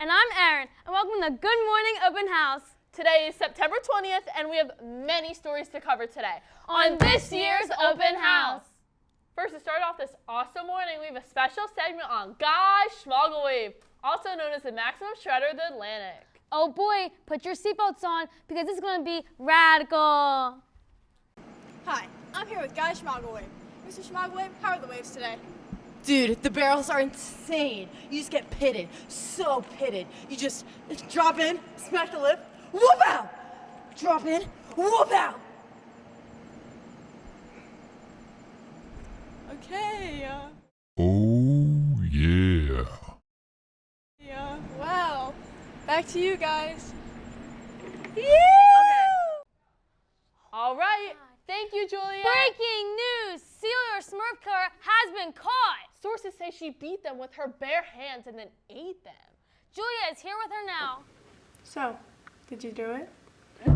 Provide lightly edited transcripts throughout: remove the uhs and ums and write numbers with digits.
And I'm Erin, and welcome to Good Morning Open House. Today is September 20th, and we have many stories to cover today On this year's Open House. First, to start off this awesome morning, we have a special segment on Guy Schmoglewave, also known as the Maximum Shredder of the Atlantic. Oh boy, put your seatbelts on because it's going to be radical. Hi, I'm here with Guy Schmoglewave. Mr. Schmoglewave, how are the waves today? Dude, the barrels are insane. You just get pitted, so pitted. You just drop in, smack the lip, whoop out! Drop in, whoop out! Okay, Oh, yeah. wow. Back to you guys. All right, thank you, Julia. Breaking news! Celia Smurf car has been caught. Sources say she beat them with her bare hands and then ate them. Julia is here with her now. So, did you do it? No!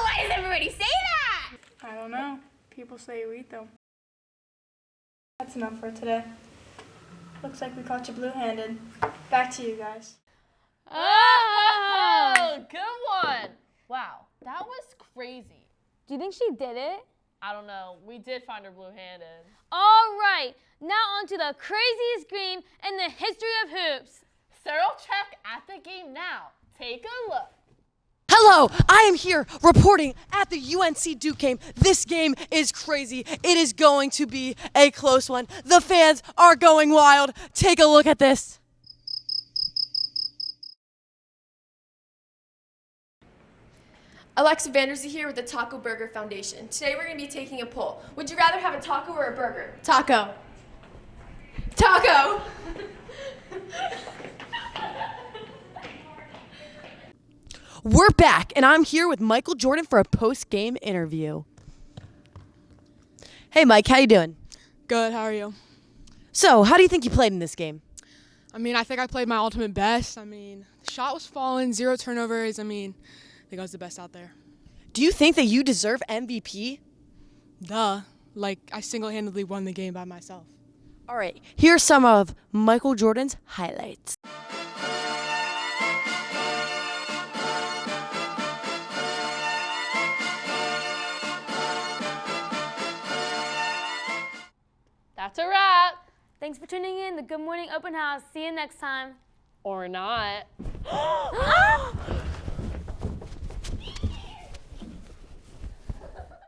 Why does everybody say that? I don't know. People say you eat them. That's enough for today. Looks like we caught you blue-handed. Back to you guys. Oh, good one. Wow, that was crazy. Do you think she did it? I don't know. We did find her blue-handed. All right, now on to the craziest game in the history of hoops. Cyril Check at the game now. Take a look. Hello, I am here reporting at the UNC Duke game. This game is crazy. It is going to be a close one. The fans are going wild. Take a look at this. Alexa Vandersee here with the Taco Burger Foundation. Today we're going to be taking a poll. Would you rather have a taco or a burger? Taco. Taco! We're back, and I'm here with Michael Jordan for a post-game interview. Hey, Mike, how you doing? Good, how are you? So, how do you think you played in this game? I mean, I think I played my ultimate best. I mean, the shot was falling, 0 turnovers. I mean, I think I was the best out there. Do you think that you deserve MVP? Duh. Like, I single-handedly won the game by myself. All right, here's some of Michael Jordan's highlights. That's a wrap. Thanks for tuning in to Good Morning Open House. See you next time. Or not.